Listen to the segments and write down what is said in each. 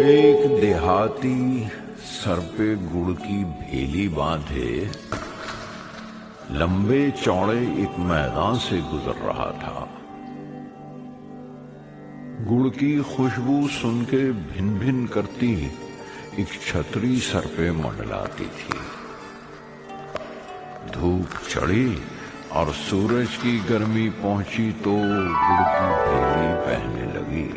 एक देहाती सर पे गुड़ की भेली बांधे लंबे चौड़े एक मैदान से गुजर रहा था। गुड़ की खुशबू सुन के भिन भिन करती एक छतरी सर पे मंडलाती थी। धूप चढ़ी और सूरज की गर्मी पहुंची तो गुड़ की भेली बहने लगी।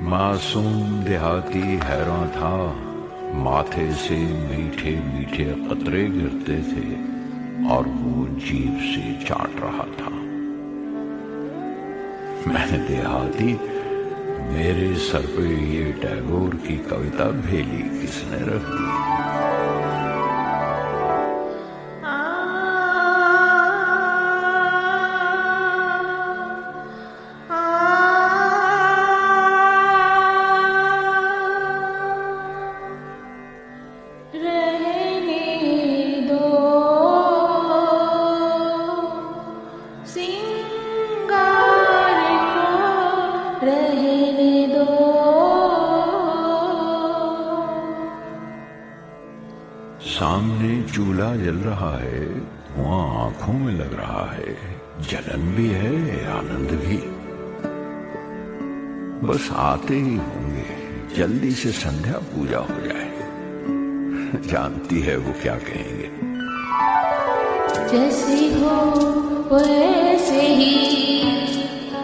मासूम देहाती हैरान था। माथे से मीठे मीठे कतरे गिरते थे और वो जीभ से चाट रहा था। मैंने देहाती, मेरे सर पे ये टैगोर की कविता भेली किसने रख दी? सामने चूल्हा जल रहा है, धुआं आंखों में लग रहा है, जलन भी है, आनंद भी। बस आते ही होंगे, जल्दी से संध्या पूजा हो जाए। जानती है वो क्या कहेंगे? जैसे हो वैसे ही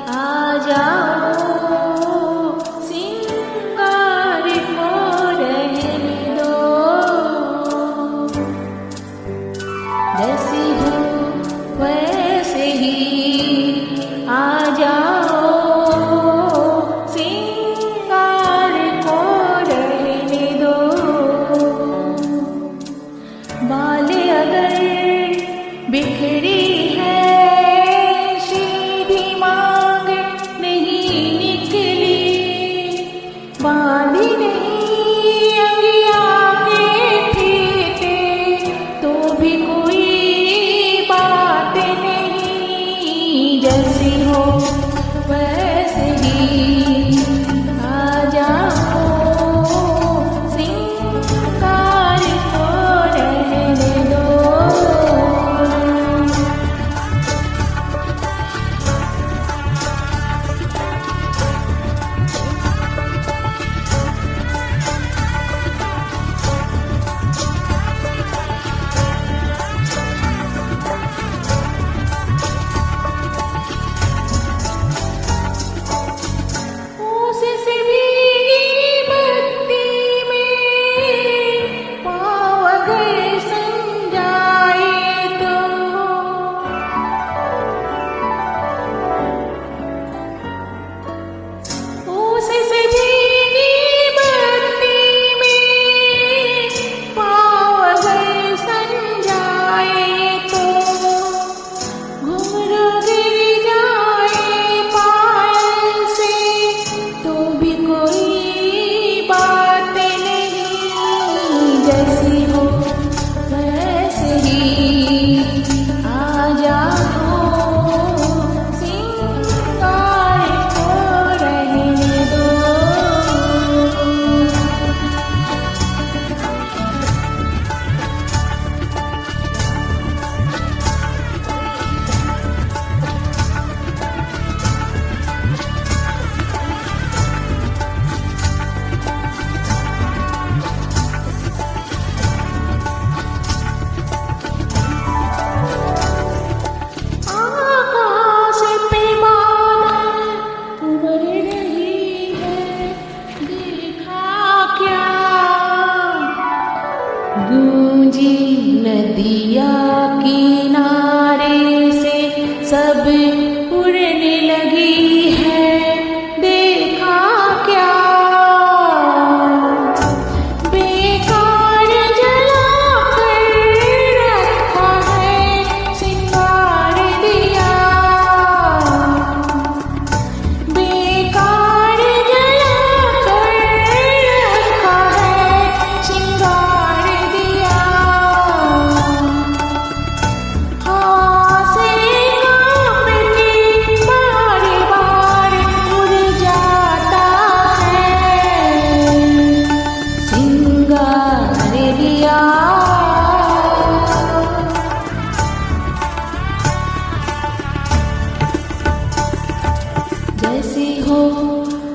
आ जाओ, सिंगार को रहने दो। जैसे हो वैसे ही आ जाओ, सिंगार को रहने दो। बाले अगर बिखरी है, सीधी मांग नहीं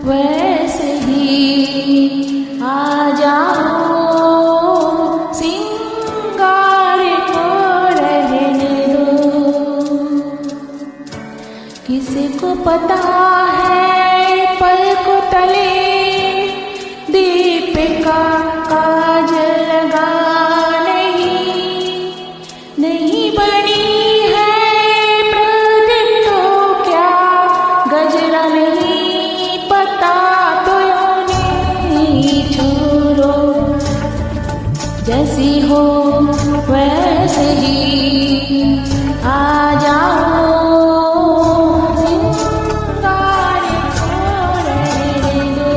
वैसे ही आ जाओ, सिंगार को रहने दो। किसी को पता है पलकों तले दीप का काजल लगा नहीं बनी है प्रदीप तो क्या गजरा नहीं पता तो नहीं छोड़ो, जैसी हो वैसे ही आ जाओ, सिंगार को रहने दो।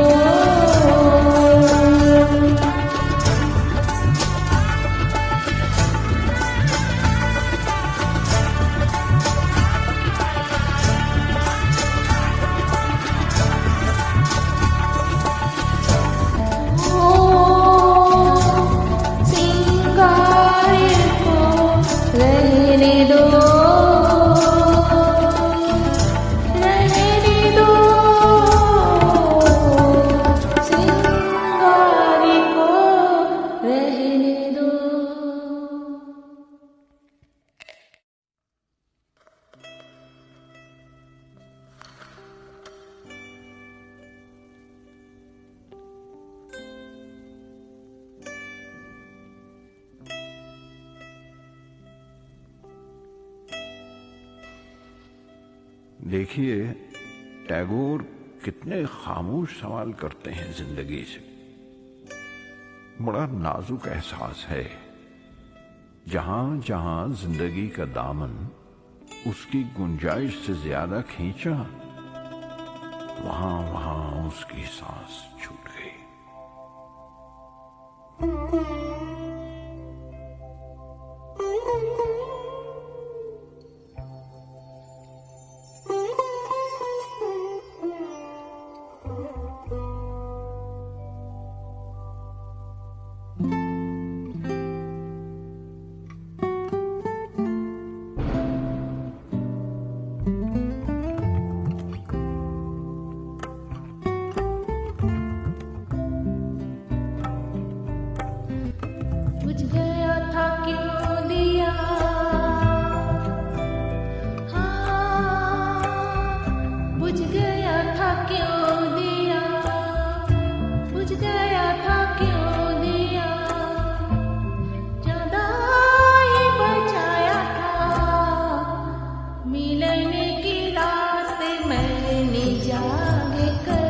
देखिए, टैगोर कितने खामोश सवाल करते हैं जिंदगी से। बड़ा नाजुक एहसास है। जहां जहां जिंदगी का दामन उसकी गुंजाइश से ज्यादा खींचा, वहां वहां उसकी सांस छूट गई। बुझ गया था क्यों दिया, हाँ बुझ गया था क्यों दिया, बुझ गया था क्यों दिया, ज्यादा ही बचाया था। मिलन की रात मैंने जाग कर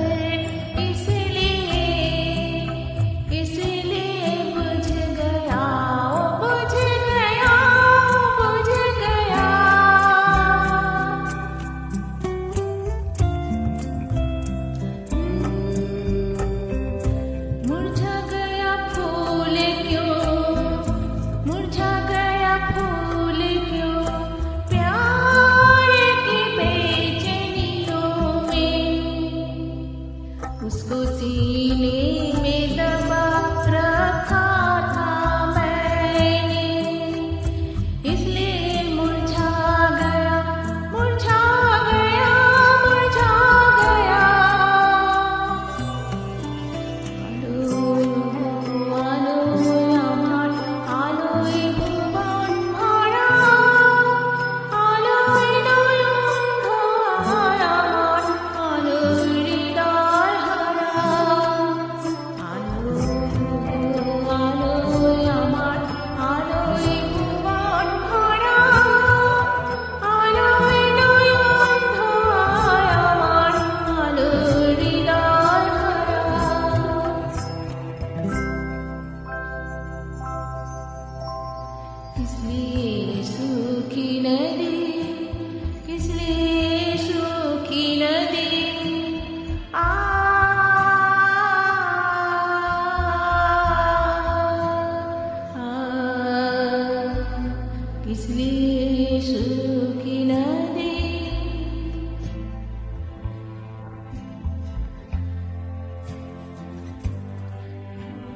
उसको सीने में दबा रखा था मैंने, इसलिए मुरझा गया, मुरझा गया, मुरझा गया। आलो আমার আলোয় ভুবন ভরা, আলোয় নয়ন ভরা, আলোয় হৃদয় किसलिए सूखी नदी, किसलिए सूखी नदी, किसलिए सूखी नदी।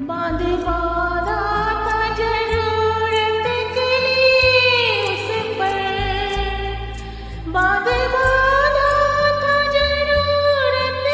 बांधे बांधा था जरूरत के लिए उस पर, बांधे बांधा था जरूरत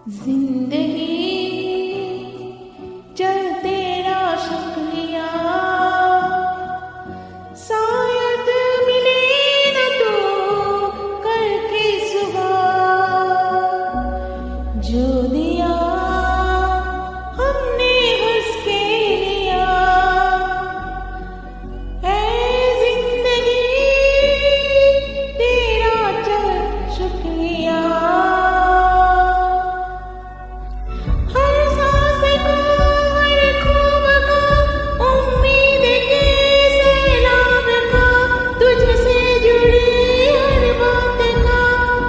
जिंदगी चल तेरा शुक्रिया, शायद मिले न तो कल की सुबह, जो दिया हमने हंस के लिया। ऐ जिंदगी तेरा चल शुक्रिया, हर सांस को हर खूब को उम्मीद के सैलाब का, तुझसे जुड़ी हर बात का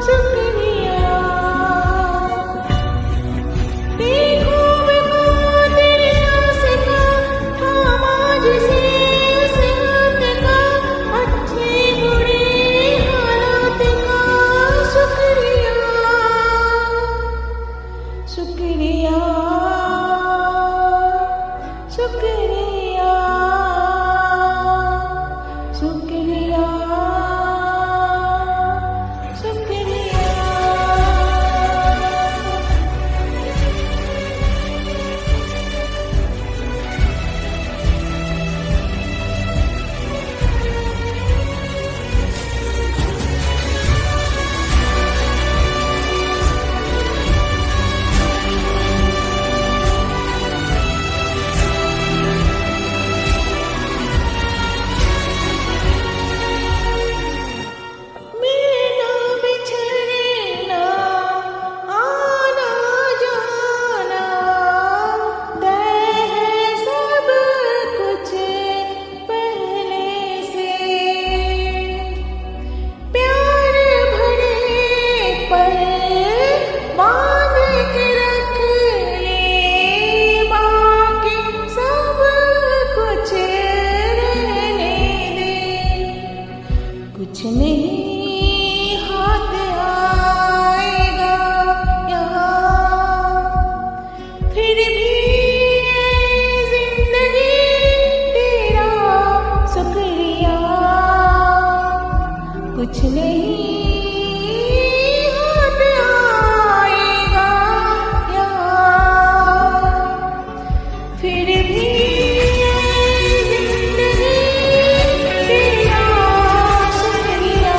शुक्रिया। तेरी खूब को तेरी सांस का, थामा जिसे उस हाथ का, अच्छे बुरे हालात का शुक्रिया। शुक्रिया शुक्रिया शुक्रिया शुक्रिया। मिलना बिछड़ना आना जाना तय है सब कुछ पहले से, प्यार भरे पल बांध के रख ले, बाकी सब कुछ रहने दे। कुछ नहीं हाथ आएगा यहाँ, फिर भी ये जिंदगी तेरा शुक्रिया। कुछ नहीं हाथ आएगा यहाँ, फिर भी ये जिंदगी तेरा शुक्रिया।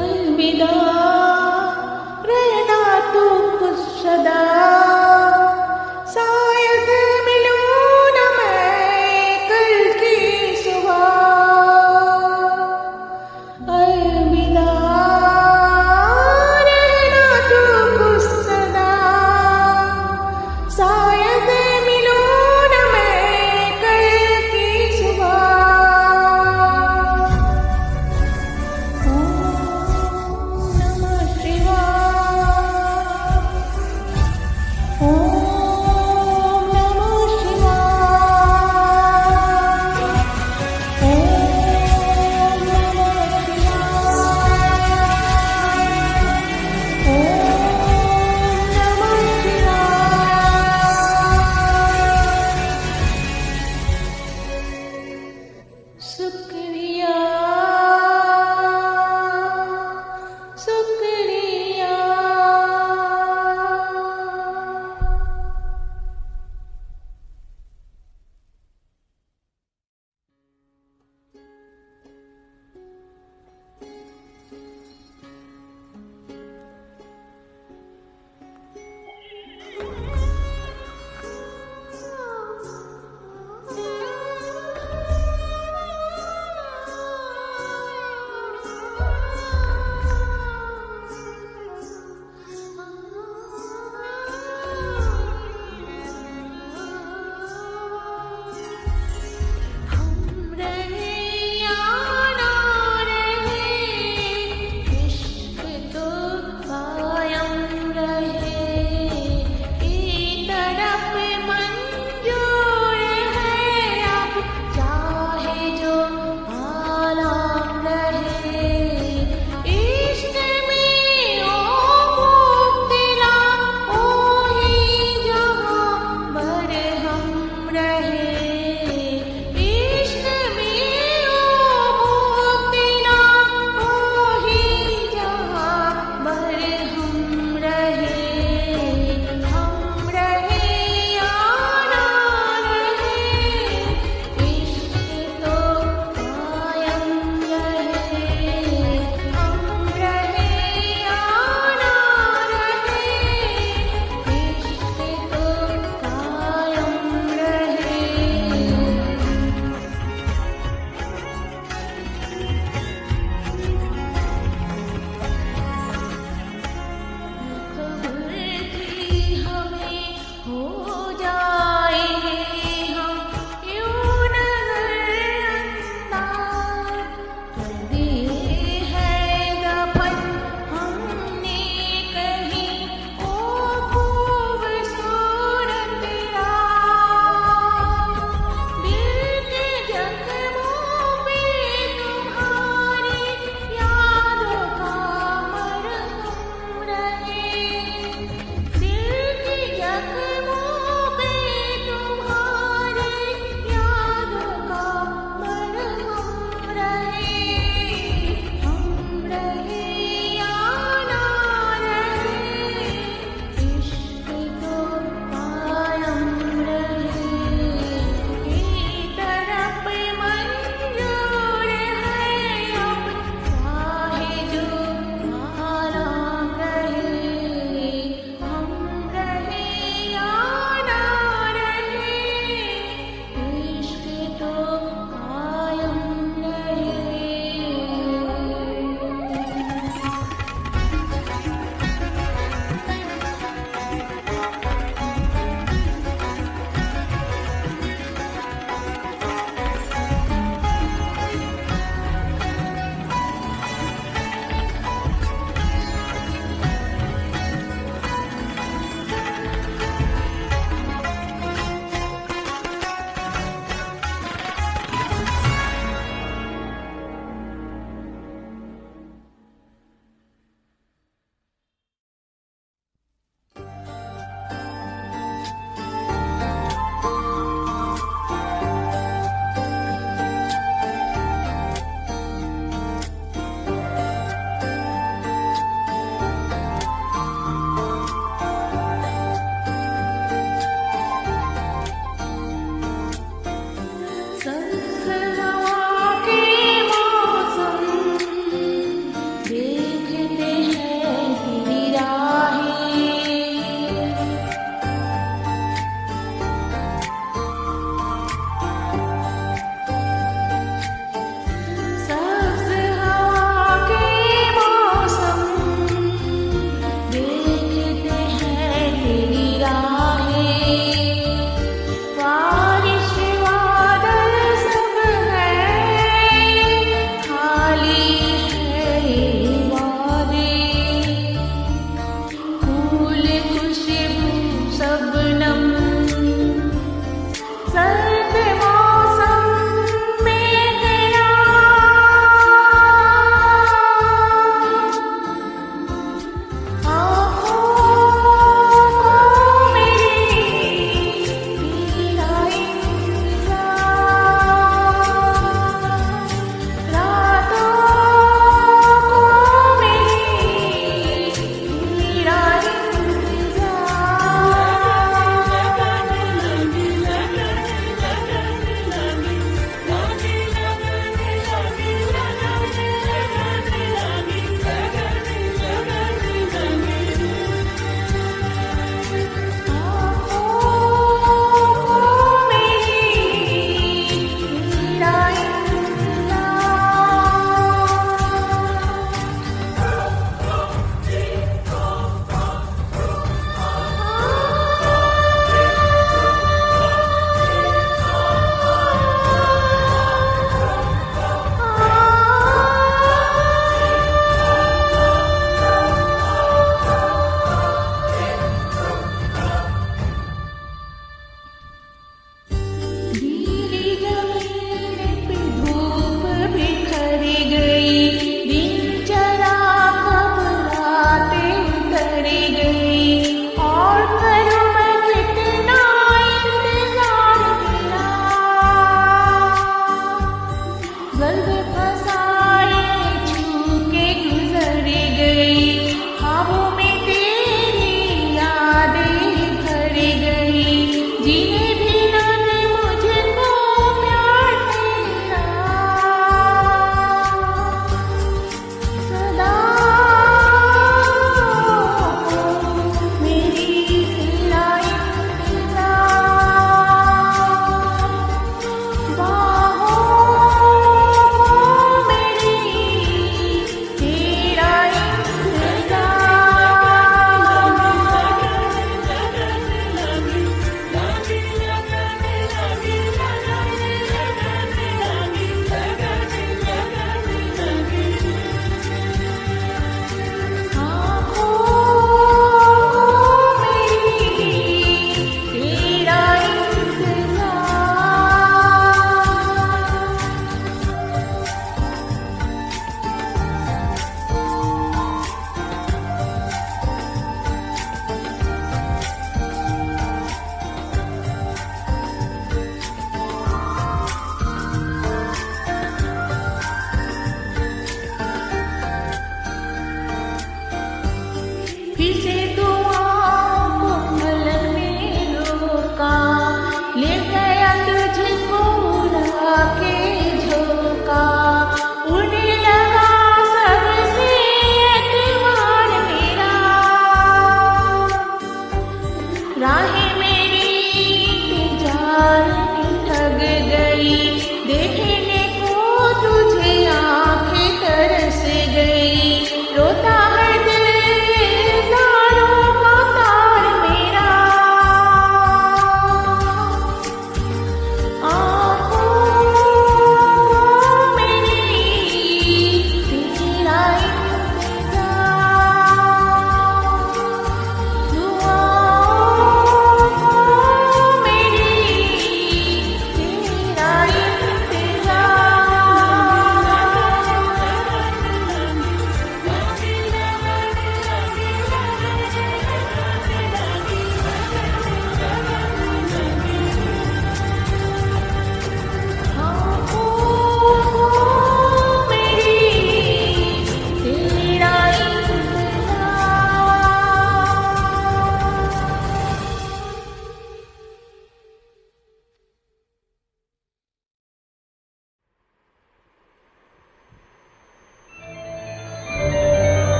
अलविदा रहना तू खुश सदा, शायद मिलूं न मैं कल की सुबह। अलविदा रहना तू खुश सदा, शायद मिलूं न मैं कल की सुबह। ओम नमः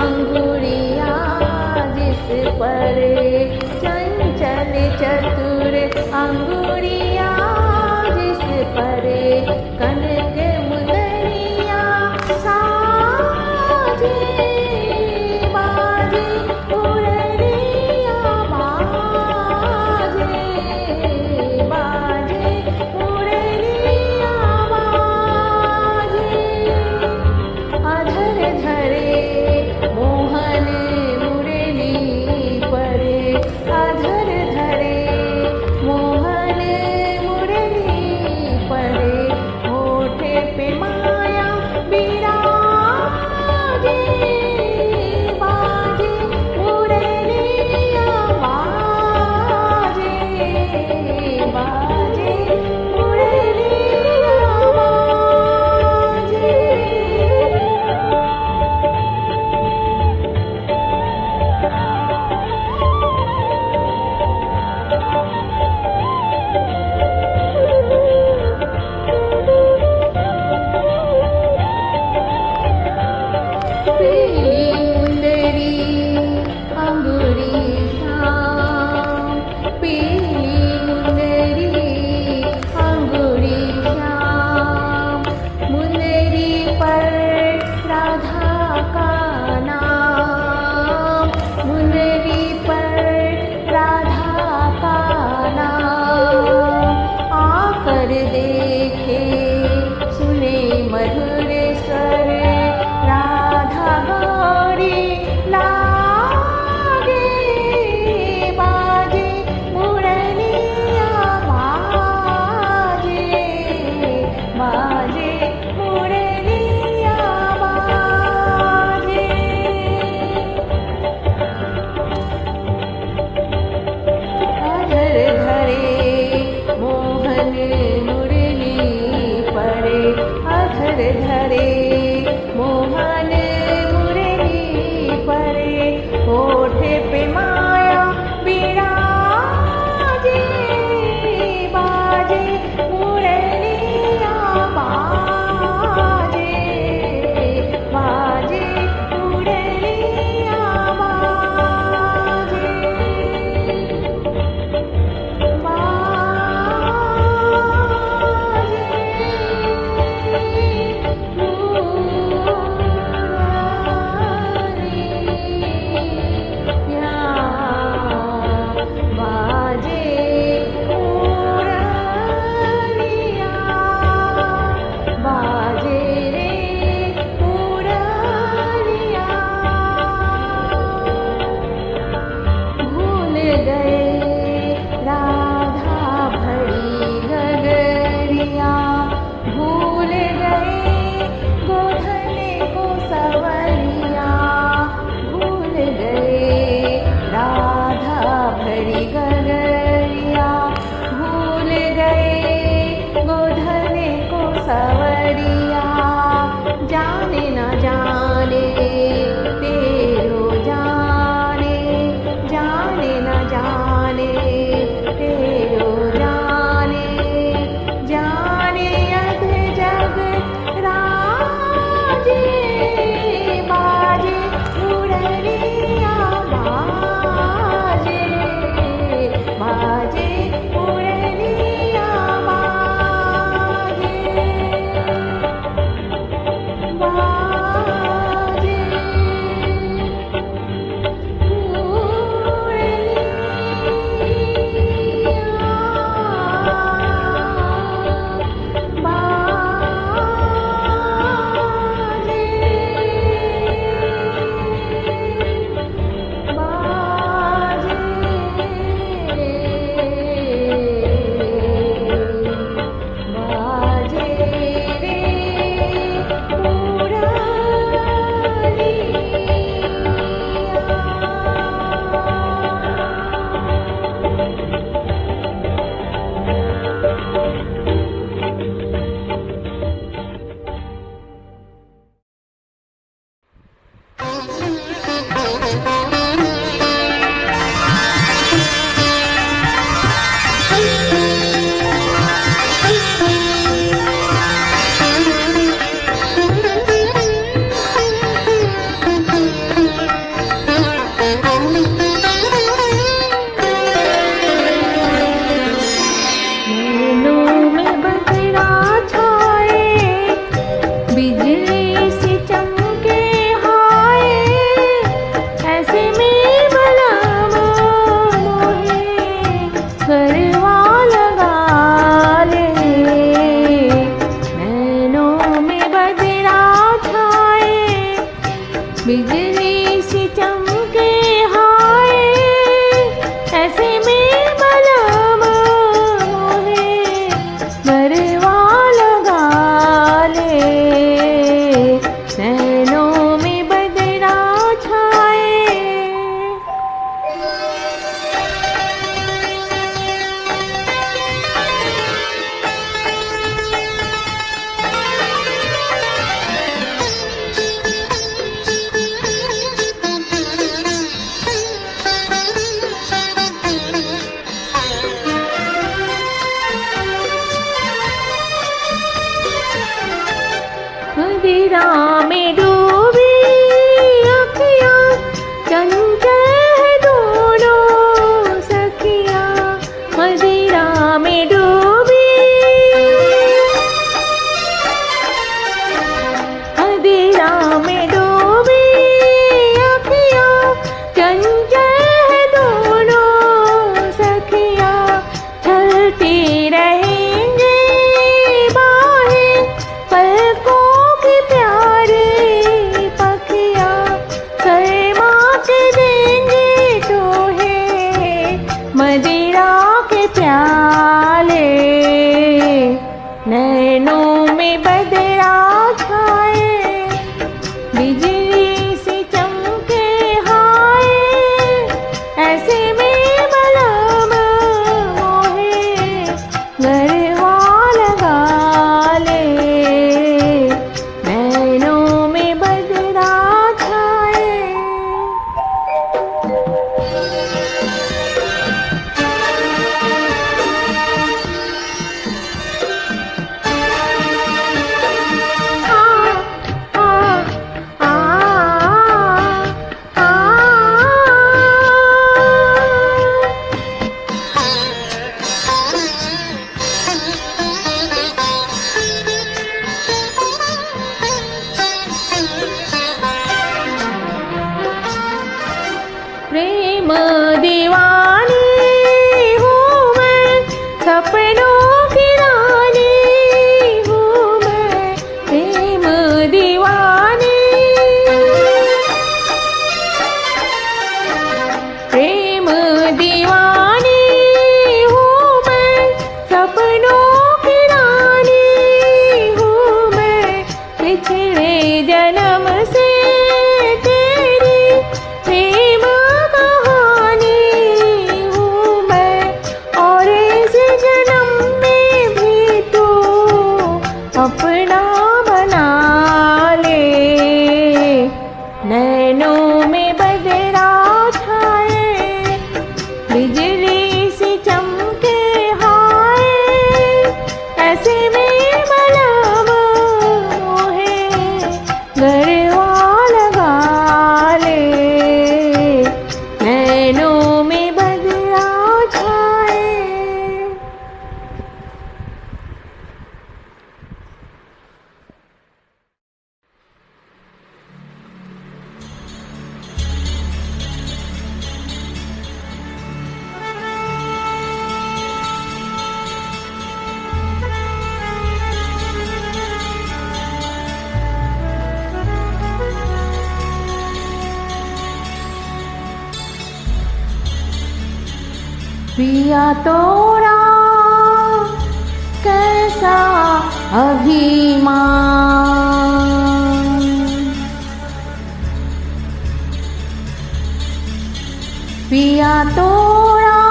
अंगुरिया जिस पर चंचल चतुर अंगुरिया जिस पर कनक मुदरिया साजे बाजे मुरलिया बाजे बाजे मुरलिया बाजे अधर धरे मोहन मुरली परे अधर धरे मोहन मुरली परे होठे पे माया बिराजे बाजे मुरलिया बाजे बाजे मुरलिया बाजे पीली मुंदरी अंगूरी श्याम पीली मुंदरी अंगूरी श्याम मुंदरी पर राधा का नाम मुंदरी पर राधा का नाम आकर देखे सुने मधुर स्वर राधा गा बिजली सी चमके हाय ऐसे में मलम मोहे गरवा लगा ले नैनों में बदरा छाए। मदिरा में डूबी अखियाँ चंचल है दोनों सखियाँ। मदिरा में डूबी मदिरा में डूबी अखियाँ चंचल है दोनों सखियाँ। चलती रहेंगे बाहें पलकों की प्यारी पखियाँ। शर्मा के देंगे तोहे मदिरा के प्याले नैनों में बदरा छाए। बिजली सी चमके हाय ऐसे में मलम मोहे गरवा लगा ले नैनों में बदरा छाए। प्रेम दीवानी हूँ मैं सपनों की रानी हूँ मैं। प्रेम दीवानी प्रेम दीवानी हूँ मैं सपनों की रानी हूँ मैं। पिछले जन्म से तेरी प्रेम कहानी हूँ मैं। और इस जन्म में भी तू अपना बना ले नैनों में बदरा छाए। बिजली सी चमके हाय ऐसे में मलम मोहे गरवा लगा ले नैनों में बदरा छाए। पिया तोरा कैसा अभिमान पिया तोरा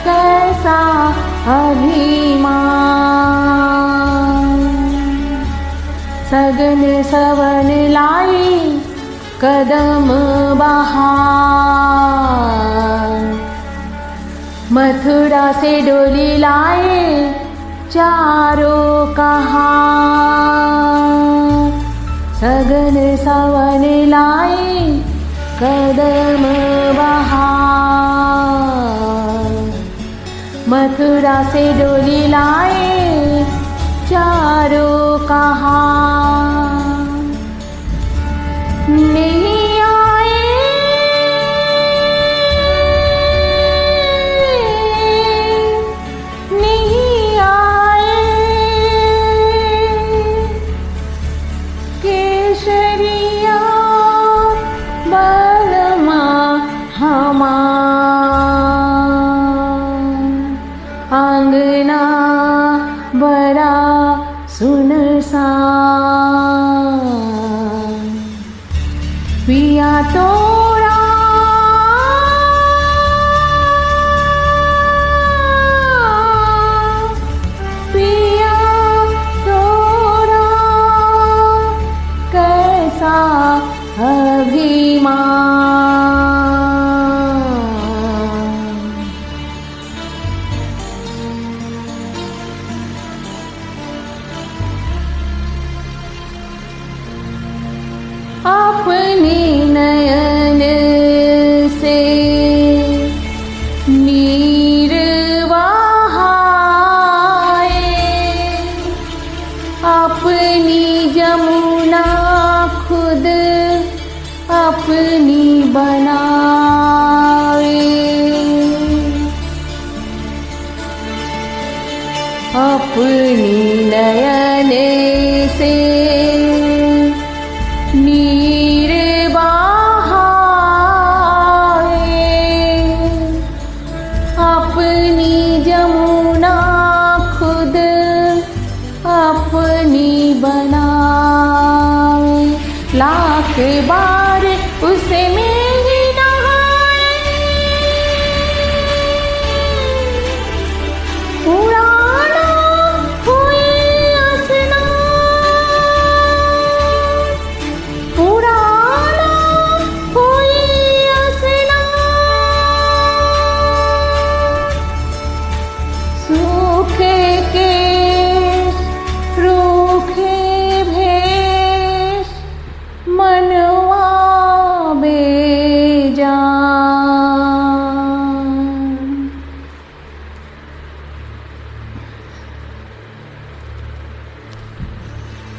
कैसा अभिमान। सगन सवन लाई कदम बहार। मथुरा से डोली लाए चारों कहार। सगन सवन लाए कदम बहार। मथुरा से डोली लाए चारों कहार। नहीं आए नहीं आए बड़ा सुनसान पिया तोरा पिया तोरा कैसा अभिमान अपने नयन से नीर बहाए अपनी जमुना खुद अपनी बनावे अपनी नयन से नीर बहाए अपनी जमुना खुद अपनी बनावे लाख बार उसे मेरी नहाए पुराना हुई स्नान पुराना हुई स्नान सूखे केश रूखे भेष मनवा बेजान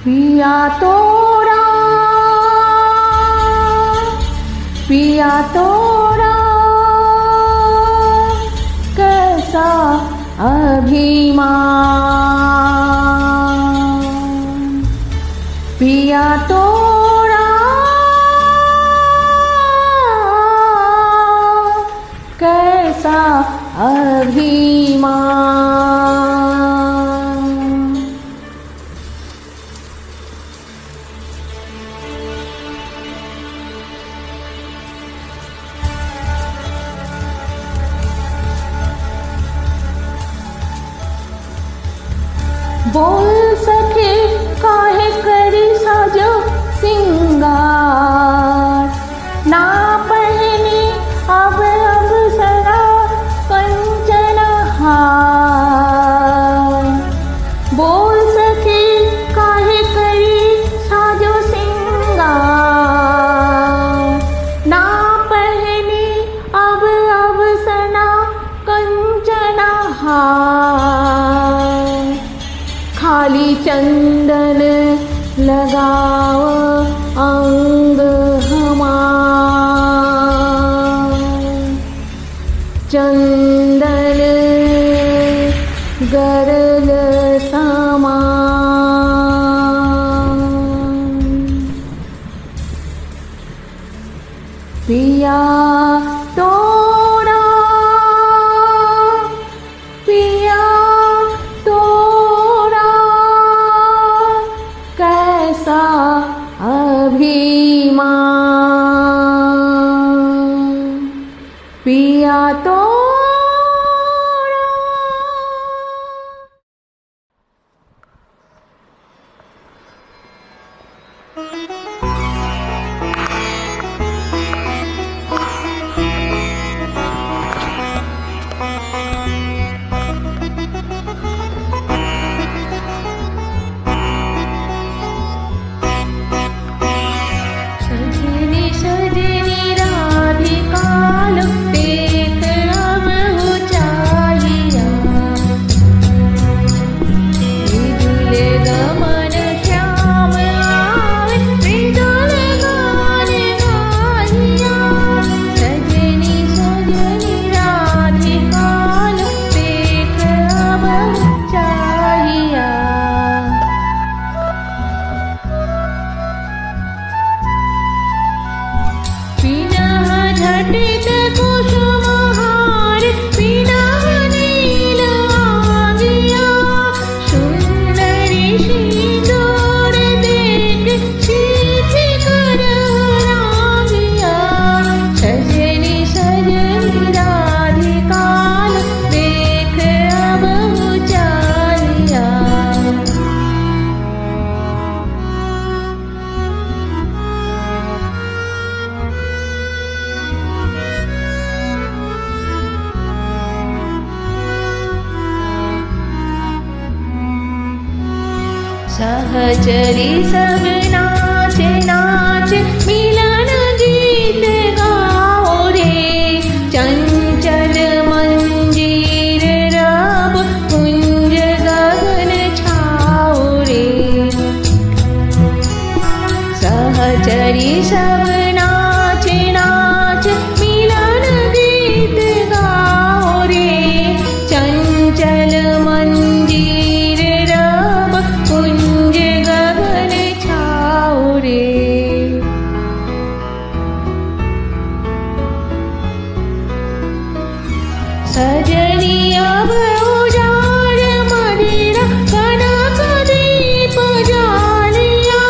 पिया तोरा कैसा अभिमान पिया तोरा कैसा अभिमान बोल सके काहे करी साजो सिंगार ना पहनी अब सरा कंचन हार बोल सके काहे करी साजो सिंगार ना पहनी अब सना कंचन हार खाली चंदन लगाव अंग हमार चंदन गरल समान पिया तोरा पिया तोरा कैसा अभिमान पिया तोरा सहचरी सब नाच नाच मिलन गीत गाओ रे, चंचल मंजीर रब कुंज गगन छाओ रे। सहचरी सब नाच नाच मिलन गीत गाओ रे, चंचल मंजीर रब कुंज गगन छाओ रे। सजनी अब उजाड़ मदिरा कनक दीप जालिया,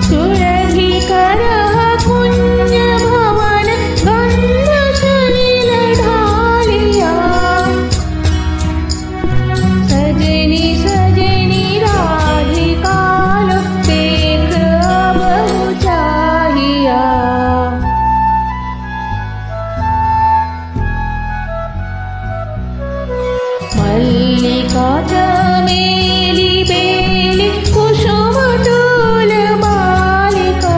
सुरभि करह कुंज भवन गंध सलिल ढालिया। सजनी सजनी राधिका लो देख अब चाहिया। मल्लिका चमेली बेली कुसुम तुल बालिका,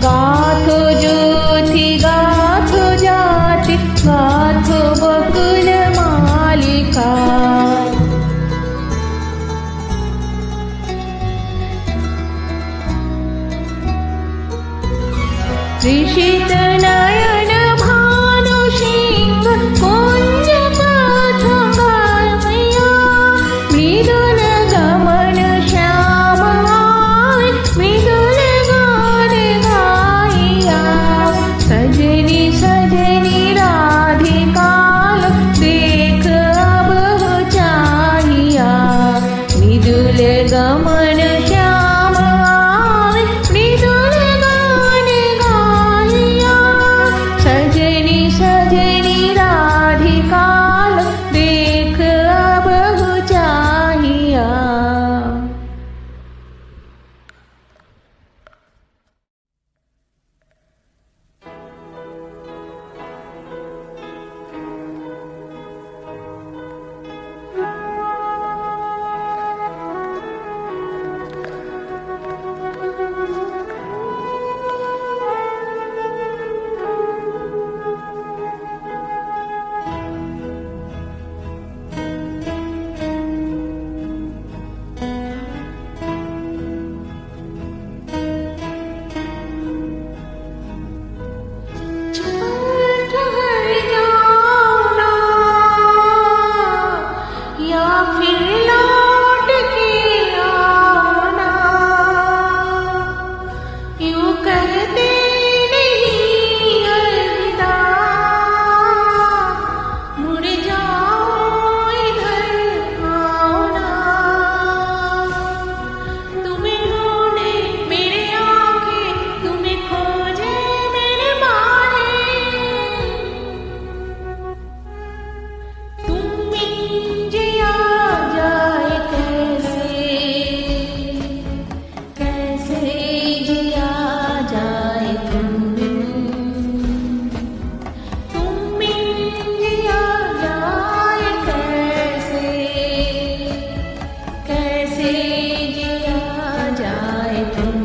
गाथो ज्योति गाथो जाति गाथो बकुल मालिका। ऋषित नयन भानु सिंह कुंज पथगामिया, मृदुल गमन श्याम आए मृदुल गान गाइया। सजनी सजनी राधिका लो देख अब चाहिया, मृदुल गमन श्याम आए मृदुल गान गाइया। सजनी सजनी राधिका लो देख अब चाहिया। ठहर जाओ ना, या फिर लौट के आना, यूं कहते नहीं अलविदा, मुड़ जाओ इधर आओ ना। तुम्हें ढूंढे मेरे आंखें, तुम्हें खोजे मेरे बाहें, तुम जिया जाए कैसे, कैसे जिया जाए तुम जिया जाए कैसे, कैसे जिया जाए तुम।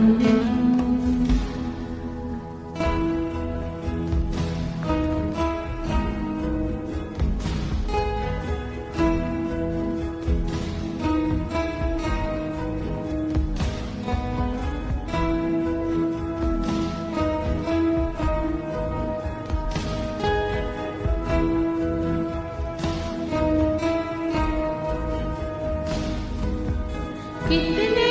कितने